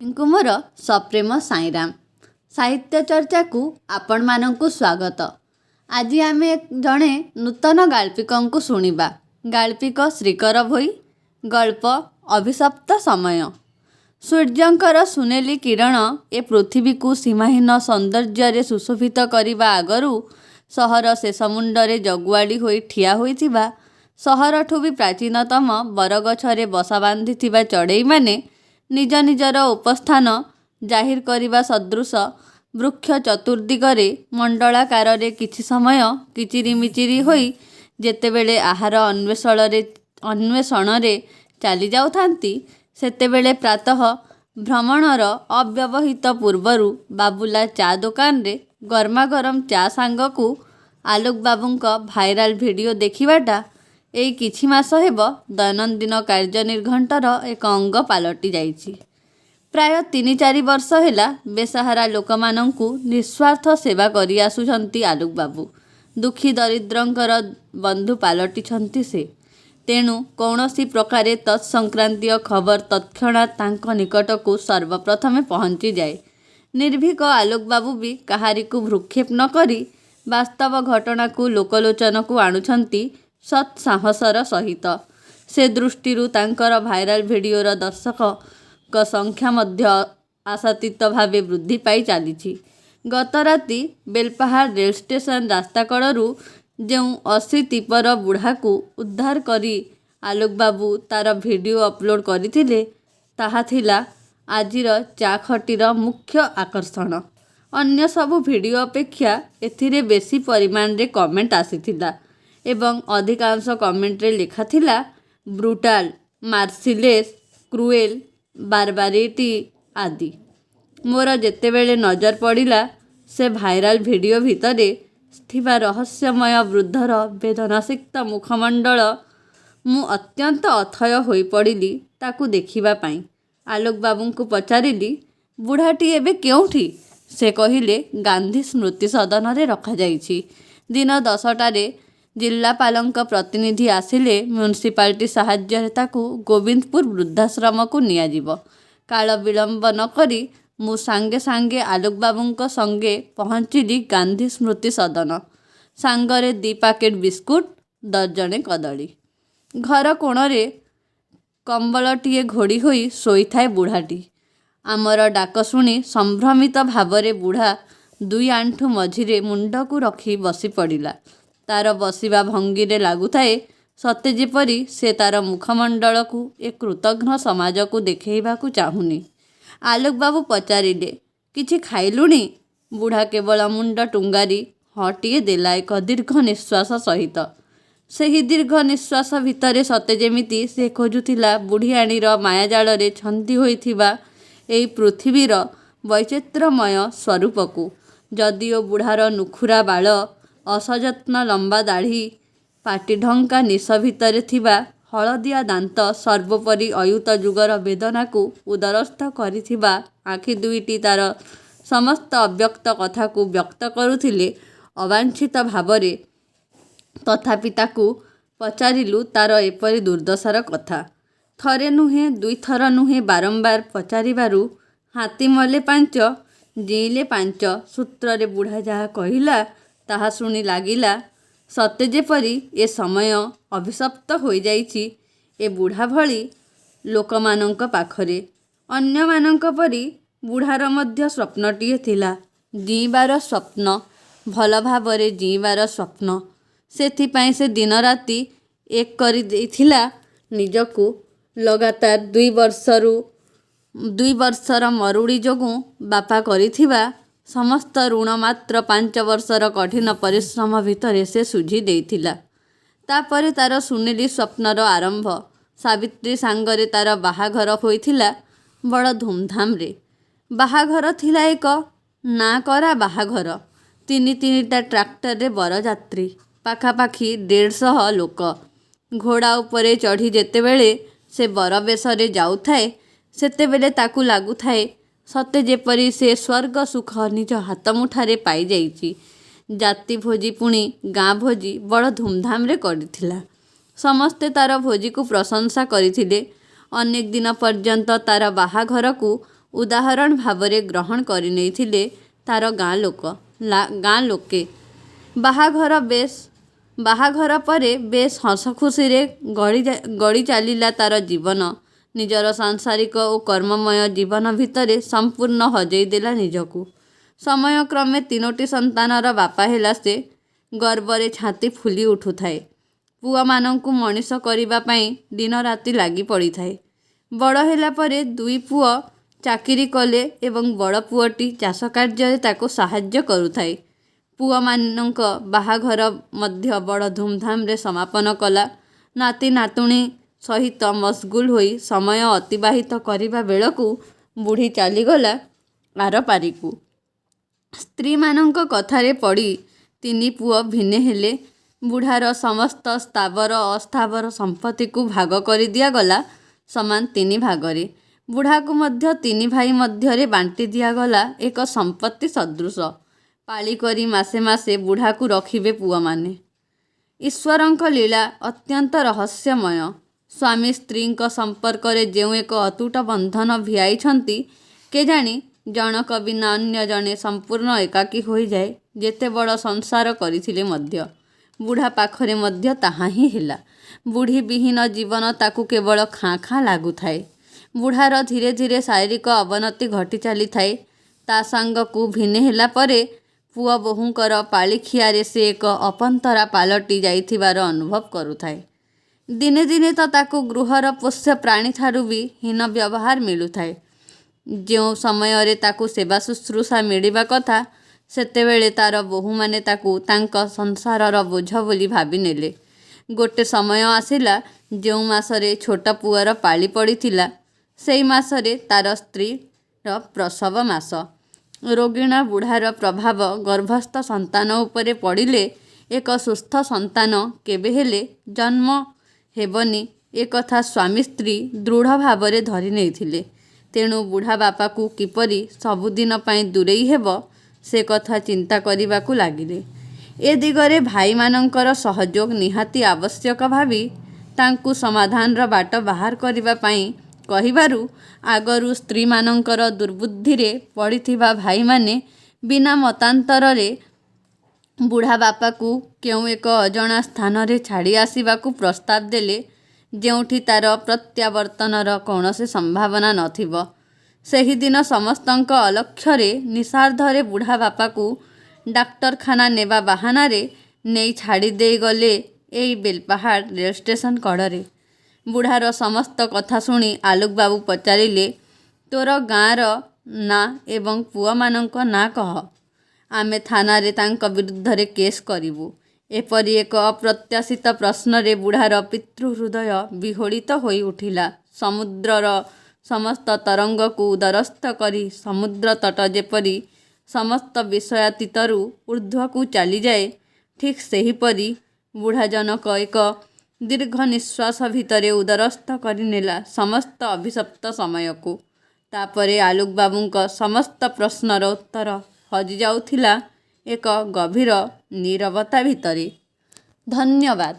ଙ୍କୁ ମୋର ସପ୍ରେମ ସାଇରାମ ସାହିତ୍ୟ ଚର୍ଚ୍ଚାକୁ ଆପଣମାନଙ୍କୁ ସ୍ୱାଗତ। ଆଜି ଆମେ ଜଣେ ନୂତନ ଗାଳ୍ପିକଙ୍କୁ ଶୁଣିବା। ଗାଳ୍ପିକ ଶ୍ରୀକର ଭୋଇ। ଗଳ୍ପ ଅଭିଶପ୍ତ ସମୟ। ସୂର୍ଯ୍ୟଙ୍କର ସୁନେଲି କିରଣ ଏ ପୃଥିବୀକୁ ସୀମାହୀନ ସୌନ୍ଦର୍ଯ୍ୟରେ ସୁଶୋଭିତ କରିବା ଆଗରୁ ସହର ଶେଷ ମୁଣ୍ଡରେ ଜଗୁଆଳି ହୋଇ ଠିଆ ହୋଇଥିବା ସହରଠୁ ବି ପ୍ରାଚୀନତମ ବରଗଛରେ ବସା ବାନ୍ଧିଥିବା ଚଢ଼େଇମାନେ ନିଜ ନିଜର ଉପସ୍ଥାନ ଜାହିର କରିବା ସଦୃଶ ବୃକ୍ଷ ଚତୁର୍ଦିଗରେ ମଣ୍ଡଳାକାରରେ କିଛି ସମୟ କିଚିରିମିଚିରି ହୋଇ ଯେତେବେଳେ ଆହାର ଅନ୍ୱେଷଣରେ ଚାଲି ଯାଉଥାନ୍ତି, ସେତେବେଳେ ପ୍ରାତଃ ଭ୍ରମଣର ଅବ୍ୟବହିତ ପୂର୍ବରୁ ବାବୁଲା ଚା ଦୋକାନରେ ଗରମାଗରମ ଚା ସାଙ୍ଗକୁ ଆଲୋକ ବାବୁଙ୍କ ଭାଇରାଲ ଭିଡ଼ିଓ ଦେଖିବାଟା ଏଇ କିଛି ମାସ ହେବ ଦୈନନ୍ଦିନ କାର୍ଯ୍ୟନିର୍ଘଣ୍ଟର ଏକ ଅଙ୍ଗ ପାଲଟି ଯାଇଛି। ପ୍ରାୟ 3-4 ବର୍ଷ ହେଲା ବେସାହାରା ଲୋକମାନଙ୍କୁ ନିଃସ୍ୱାର୍ଥ ସେବା କରି ଆସୁଛନ୍ତି ଆଲୋକ ବାବୁ। ଦୁଃଖୀ ଦରିଦ୍ରଙ୍କର ବନ୍ଧୁ ପାଲଟିଛନ୍ତି ସେ। ତେଣୁ କୌଣସି ପ୍ରକାରେ ତତ୍ସଂକ୍ରାନ୍ତୀୟ ଖବର ତତ୍କ୍ଷଣାତ୍ ତାଙ୍କ ନିକଟକୁ ସର୍ବପ୍ରଥମେ ପହଞ୍ଚିଯାଏ। ନିର୍ଭୀକ ଆଲୋକ ବାବୁ ବି କାହାରିକୁ ଭ୍ରୂକ୍ଷେପ ନ କରି ବାସ୍ତବ ଘଟଣାକୁ ଲୋକଲୋଚନକୁ ଆଣୁଛନ୍ତି ସତ୍ ସାହସର ସହିତ। ସେ ଦୃଷ୍ଟିରୁ ତାଙ୍କର ଭାଇରାଲ ଭିଡ଼ିଓର ଦର୍ଶକଙ୍କ ସଂଖ୍ୟା ମଧ୍ୟ ଆଶାତୀତ ଭାବେ ବୃଦ୍ଧି ପାଇ ଚାଲିଛି। ଗତ ରାତି ବେଲପାହାଡ଼ ରେଳ ଷ୍ଟେସନ ରାସ୍ତା କଡ଼ରୁ ଯେଉଁ 80 ତିପର ବୁଢ଼ାକୁ ଉଦ୍ଧାର କରି ଆଲୋକ ବାବୁ ତା'ର ଭିଡ଼ିଓ ଅପଲୋଡ଼ କରିଥିଲେ, ତାହା ଥିଲା ଆଜିର ଚା ଖଟିର ମୁଖ୍ୟ ଆକର୍ଷଣ। ଅନ୍ୟ ସବୁ ଭିଡ଼ିଓ ଅପେକ୍ଷା ଏଥିରେ ବେଶୀ ପରିମାଣରେ କମେଣ୍ଟ ଆସିଥିଲା ଏବଂ ଅଧିକାଂଶ କମେଣ୍ଟରେ ଲେଖାଥିଲା ବ୍ରୁଟାଲ, ମାର୍ସିଲେସ୍, କ୍ରୁଏଲ, ବାରବାରିଟି ଆଦି। ମୋର ଯେତେବେଳେ ନଜର ପଡ଼ିଲା ସେ ଭାଇରାଲ ଭିଡ଼ିଓ ଭିତରେ ଥିବା ରହସ୍ୟମୟ ବୃଦ୍ଧର ବେଦନାସିକ୍ତ ମୁଖମଣ୍ଡଳ, ମୁଁ ଅତ୍ୟନ୍ତ ଅଥୟ ହୋଇପଡ଼ିଲି ତାକୁ ଦେଖିବା ପାଇଁ। ଆଲୋକ ବାବୁଙ୍କୁ ପଚାରିଲି, ବୁଢ଼ାଟି ଏବେ କେଉଁଠି? ସେ କହିଲେ, ଗାନ୍ଧୀ ସ୍ମୃତି ସଦନରେ ରଖାଯାଇଛି। ଦିନ 10টাରେ ଜିଲ୍ଲାପାଳଙ୍କ ପ୍ରତିନିଧି ଆସିଲେ ମ୍ୟୁନିସିପାଲିଟି ସାହାଯ୍ୟରେ ତାକୁ ଗୋବିନ୍ଦପୁର ବୃଦ୍ଧାଶ୍ରମକୁ ନିଆଯିବ। କାଳ ବିଳମ୍ବ ନ କରି ମୁଁ ସାଙ୍ଗେ ସାଙ୍ଗେ ଆଲୋକ ବାବୁଙ୍କ ସଙ୍ଗେ ପହଞ୍ଚିଲି ଗାନ୍ଧୀ ସ୍ମୃତି ସଦନ। ସାଙ୍ଗରେ 2 ପ୍ୟାକେଟ ବିସ୍କୁଟ, ଦର୍ଜଣେ କଦଳୀ। ଘର କୋଣରେ କମ୍ବଳଟିଏ ଘୋଡ଼ି ହୋଇ ଶୋଇଥାଏ ବୁଢ଼ାଟି। ଆମର ଡାକ ଶୁଣି ସମ୍ଭ୍ରମିତ ଭାବରେ ବୁଢ଼ା 2 ଆଣ୍ଠୁ ମଝିରେ ମୁଣ୍ଡକୁ ରଖି ବସି ପଡ଼ିଲା। ତା'ର ବସିବା ଭଙ୍ଗୀରେ ଲାଗୁଥାଏ ସତେ ଯେପରି ସେ ତା'ର ମୁଖମଣ୍ଡଳକୁ ଏ କୃତଘ୍ନ ସମାଜକୁ ଦେଖାଇବାକୁ ଚାହୁଁନି। ଆଲୋକ ବାବୁ ପଚାରିଲେ, କିଛି ଖାଇଲୁଣି? ବୁଢ଼ା କେବଳ ମୁଣ୍ଡ ଟୁଙ୍ଗାରି ହଟିଏ ଦେଲା ଏକ ଦୀର୍ଘ ନିଶ୍ୱାସ ସହିତ। ସେହି ଦୀର୍ଘ ନିଶ୍ୱାସ ଭିତରେ ସତେ ଯେମିତି ସେ ଖୋଜୁଥିଲା ବୁଢ଼ିଆଣୀର ମାୟାଜାଳରେ ଛନ୍ଦି ହୋଇଥିବା ଏହି ପୃଥିବୀର ବୈଚିତ୍ର୍ୟମୟ ସ୍ୱରୂପକୁ। ଯଦିଓ ବୁଢ଼ାର ନୁଖୁରା ବାଳ, ଅସଯତ୍ନ ଲମ୍ବା ଦାଢ଼ି, ପାଟିଢଙ୍କା ନିଶ ଭିତରେ ଥିବା ହଳଦିଆ ଦାନ୍ତ, ସର୍ବୋପରି ଅୟୁତ ଯୁଗର ବେଦନାକୁ ଉଦରସ୍ଥ କରିଥିବା ଆଖି ଦୁଇଟି ତା'ର ସମସ୍ତ ଅବ୍ୟକ୍ତ କଥାକୁ ବ୍ୟକ୍ତ କରୁଥିଲେ ଅବାଞ୍ଛିତ ଭାବରେ। ତଥାପି ତାକୁ ପଚାରିଲୁ ତା'ର ଏପରି ଦୁର୍ଦ୍ଦଶାର କଥା। ଥରେ ନୁହେଁ, 2 ଥର ନୁହେଁ, ବାରମ୍ବାର ପଚାରିବାରୁ ହାତୀ ମଲେ 5, ଜୀଇଁଲେ 5 ସୂତ୍ରରେ ବୁଢ଼ା ଯାହା କହିଲା ତାହା ଶୁଣି ଲାଗିଲା ସତେ ଯେପରି ଏ ସମୟ ଅଭିଶପ୍ତ ହୋଇଯାଇଛି ଏ ବୁଢ଼ା ଭଳି ଲୋକମାନଙ୍କ ପାଖରେ। ଅନ୍ୟମାନଙ୍କ ପରି ବୁଢ଼ାର ମଧ୍ୟ ସ୍ୱପ୍ନଟିଏ ଥିଲା, ଜୀଇଁବାର ସ୍ୱପ୍ନ, ଭଲ ଭାବରେ ଜୀଇଁବାର ସ୍ୱପ୍ନ। ସେଥିପାଇଁ ସେ ଦିନରାତି ଏକ କରି ଦେଇଥିଲା ନିଜକୁ। ଲଗାତାର 2 ବର୍ଷର ମରୁଡ଼ି ଯୋଗୁଁ ବାପା କରିଥିବା ସମସ୍ତ ଋଣ ମାତ୍ର 5 ବର୍ଷର କଠିନ ପରିଶ୍ରମ ଭିତରେ ସେ ଶୁଝି ଦେଇଥିଲା। ତା'ପରେ ତା'ର ସୁନେଲି ସ୍ୱପ୍ନର ଆରମ୍ଭ। ସାବିତ୍ରୀ ସାଙ୍ଗରେ ତା'ର ବାହାଘର ହୋଇଥିଲା ବଡ଼ ଧୁମ୍ଧାମରେ। ବାହାଘର ଥିଲା ଏକ ନାଁକରା ବାହାଘର। 3ଟା ଟ୍ରାକ୍ଟରରେ ବରଯାତ୍ରୀ, ପାଖାପାଖି 150 ଲୋକ। ଘୋଡ଼ା ଉପରେ ଚଢ଼ି ଯେତେବେଳେ ସେ ବରବେଶରେ ଯାଉଥାଏ, ସେତେବେଳେ ତାକୁ ଲାଗୁଥାଏ ସତେ ଯେପରି ସେ ସ୍ୱର୍ଗ ସୁଖ ନିଜ ହାତମୁଠାରେ ପାଇଯାଇଛି। ଜାତି ଭୋଜି ପୁଣି ଗାଁ ଭୋଜି ବଡ଼ ଧୁମ୍ଧାମରେ କରିଥିଲା। ସମସ୍ତେ ତା'ର ଭୋଜିକୁ ପ୍ରଶଂସା କରିଥିଲେ। ଅନେକ ଦିନ ପର୍ଯ୍ୟନ୍ତ ତା'ର ବାହାଘରକୁ ଉଦାହରଣ ଭାବରେ ଗ୍ରହଣ କରିନେଇଥିଲେ ତାର ଗାଁ ଲୋକେ। ବାହାଘର ପରେ ବେଶ୍ ହସଖୁସିରେ ଗଡ଼ି ଚାଲିଲା ତାର ଜୀବନ। ନିଜର ସାଂସାରିକ ଓ କର୍ମମୟ ଜୀବନ ଭିତରେ ସମ୍ପୂର୍ଣ୍ଣ ହଜେଇ ଦେଲା ନିଜକୁ। ସମୟକ୍ରମେ 3ଟି ସନ୍ତାନର ବାପା ହେଲା ସେ। ଗର୍ବରେ ଛାତି ଫୁଲି ଉଠୁଥାଏ। ପୁଅମାନଙ୍କୁ ମଣିଷ କରିବା ପାଇଁ ଦିନ ରାତି ଲାଗି ପଡ଼ିଥାଏ। ବଡ଼ ହେଲା ପରେ 2 ପୁଅ ଚାକିରି କଲେ ଏବଂ ବଡ଼ ପୁଅଟି ଚାଷ କାର୍ଯ୍ୟରେ ତାକୁ ସାହାଯ୍ୟ କରୁଥାଏ। ପୁଅମାନଙ୍କ ବାହାଘର ମଧ୍ୟ ବଡ଼ ଧୁମଧାମରେ ସମାପନ କଲା। ନାତି ନାତୁଣୀ ସହିତ ମସଗୁଲ ହୋଇ ସମୟ ଅତିବାହିତ କରିବା ବେଳକୁ ବୁଢ଼ୀ ଚାଲିଗଲା ଆରପାରିକୁ। ସ୍ତ୍ରୀମାନଙ୍କ କଥାରେ ପଡ଼ି 3 ପୁଅ ଭିନେ ହେଲେ। ବୁଢ଼ାର ସମସ୍ତ ସ୍ଥାବର ଅସ୍ଥାବର ସମ୍ପତ୍ତିକୁ ଭାଗ କରି ଦିଆଗଲା ସମାନ 3 ଭାଗରେ। ବୁଢ଼ାକୁ ମଧ୍ୟ 3 ଭାଇ ମଧ୍ୟରେ ବାଣ୍ଟି ଦିଆଗଲା ଏକ ସମ୍ପତ୍ତି ସଦୃଶ। ପାଳି କରି ମାସେ ମାସେ ବୁଢ଼ାକୁ ରଖିବେ ପୁଅମାନେ। ଈଶ୍ୱରଙ୍କ ଲୀଳା ଅତ୍ୟନ୍ତ ରହସ୍ୟମୟ। ସ୍ୱାମୀ ସ୍ତ୍ରୀଙ୍କ ସମ୍ପର୍କରେ ଯେଉଁ ଏକ ଅତୁଟ ବନ୍ଧନ ଭିଆଇଛନ୍ତି, କେଜାଣି ଜଣକ ବିନା ଅନ୍ୟ ଜଣେ ସମ୍ପୂର୍ଣ୍ଣ ଏକାକୀ ହୋଇଯାଏ। ଯେତେ ବଡ଼ ସଂସାର କରିଥିଲେ ମଧ୍ୟ। ବୁଢ଼ା ପାଖରେ ମଧ୍ୟ ତାହା ହିଁ ହେଲା। ବୁଢ଼ୀ ବିହୀନ ଜୀବନ ତାକୁ କେବଳ ଖାଁ ଖାଁ ଲାଗୁଥାଏ। ବୁଢ଼ାର ଧୀରେ ଧୀରେ ଶାରୀରିକ ଅବନତି ଘଟି ଚାଲିଥାଏ। ତା ସାଙ୍ଗକୁ ଭିନେ ହେଲା ପରେ ପୁଅ ବୋହୂଙ୍କର ପାଳିଖିଆରେ ସେ ଏକ ଅପନ୍ତରା ପାଲଟି ଯାଇଥିବାର ଅନୁଭବ କରୁଥାଏ। ଦିନେ ଦିନେ ତ ତାକୁ ଗୃହର ପୋଷ୍ୟ ପ୍ରାଣୀଠାରୁ ବି ହୀନ ବ୍ୟବହାର ମିଳୁଥାଏ। ଯେଉଁ ସମୟରେ ତାକୁ ସେବା ଶୁଶ୍ରୂଷା ମିଳିବା କଥା, ସେତେବେଳେ ତାର ବୋହୂମାନେ ତାକୁ ତାଙ୍କ ସଂସାରର ବୋଝ ବୋଲି ଭାବିନେଲେ। ଗୋଟେ ସମୟ ଆସିଲା, ଯେଉଁ ମାସରେ ଛୋଟ ପୁଅର ପାଳି ପଡ଼ିଥିଲା, ସେଇ ମାସରେ ତାର ସ୍ତ୍ରୀର ପ୍ରସବ ମାସ। ରୋଗିଣା ବୁଢ଼ାର ପ୍ରଭାବ ଗର୍ଭସ୍ଥ ସନ୍ତାନ ଉପରେ ପଡ଼ିଲେ ଏକ ସୁସ୍ଥ ସନ୍ତାନ କେବେ ହେଲେ ଜନ୍ମ ହେବନି, ଏକଥା ସ୍ୱାମୀ ସ୍ତ୍ରୀ ଦୃଢ଼ ଭାବରେ ଧରି ନେଇଥିଲେ। ତେଣୁ ବୁଢ଼ା ବାପାକୁ କିପରି ସବୁଦିନ ପାଇଁ ଦୂରେଇ ହେବ, ସେ କଥା ଚିନ୍ତା କରିବାକୁ ଲାଗିଲେ। ଏ ଦିଗରେ ଭାଇମାନଙ୍କର ସହଯୋଗ ନିହାତି ଆବଶ୍ୟକ ଭାବି ତାଙ୍କୁ ସମାଧାନର ବାଟ ବାହାର କରିବା ପାଇଁ କହିବାରୁ ଆଗରୁ ସ୍ତ୍ରୀମାନଙ୍କର ଦୁର୍ବୁଦ୍ଧିରେ ପଡ଼ିଥିବା ଭାଇମାନେ ବିନା ମତାନ୍ତରରେ ବୁଢ଼ା ବାପାକୁ କେଉଁ ଏକ ଅଜଣା ସ୍ଥାନରେ ଛାଡ଼ି ଆସିବାକୁ ପ୍ରସ୍ତାବ ଦେଲେ, ଯେଉଁଠି ତାର ପ୍ରତ୍ୟାବର୍ତ୍ତନର କୌଣସି ସମ୍ଭାବନା ନଥିବ। ସେହିଦିନ ସମସ୍ତଙ୍କ ଅଲକ୍ଷ୍ୟରେ ନିଶାର୍ଦ୍ଧରେ ବୁଢ଼ା ବାପାକୁ ଡାକ୍ତରଖାନା ନେବା ବାହାନାରେ ନେଇ ଛାଡ଼ି ଦେଇ ଗଲେ ଏଇ ବେଲପାହାଡ଼ ରେଳ ଷ୍ଟେସନ କଡ଼ରେ। ବୁଢ଼ାର ସମସ୍ତ କଥା ଶୁଣି ଆଲୋକବାବୁ ପଚାରିଲେ, ତୋର ଗାଁର ନାଁ ଏବଂ ପୁଅମାନଙ୍କ ନାଁ କହ। ଆମେ ଥାନାରେ ତାଙ୍କ ବିରୁଦ୍ଧରେ କେସ୍ କରିବୁ। ଏପରି ଏକ ଅପ୍ରତ୍ୟାଶିତ ପ୍ରଶ୍ନରେ ବୁଢ଼ାର ପିତୃହୃଦୟ ବିହୋଳିତ ହୋଇ ଉଠିଲା। ସମୁଦ୍ରର ସମସ୍ତ ତରଙ୍ଗକୁ ଉଦରସ୍ଥ କରି ସମୁଦ୍ର ତଟ ଯେପରି ସମସ୍ତ ବିଷୟାତୀତରୁ ଊର୍ଦ୍ଧ୍ୱକୁ ଚାଲିଯାଏ, ଠିକ୍ ସେହିପରି ବୁଢ଼ା ଜଣକ ଏକ ଦୀର୍ଘ ନିଶ୍ୱାସ ଭିତରେ ଉଦରସ୍ଥ କରିନେଲା ସମସ୍ତ ଅଭିଶପ୍ତ ସମୟକୁ। ତାପରେ ଆଲୋକବାବୁଙ୍କ ସମସ୍ତ ପ୍ରଶ୍ନର ଉତ୍ତର ହଜି ଯାଉଥିଲା ଏକ ଗଭୀର ନୀରବତା ଭିତରେ। ଧନ୍ୟବାଦ।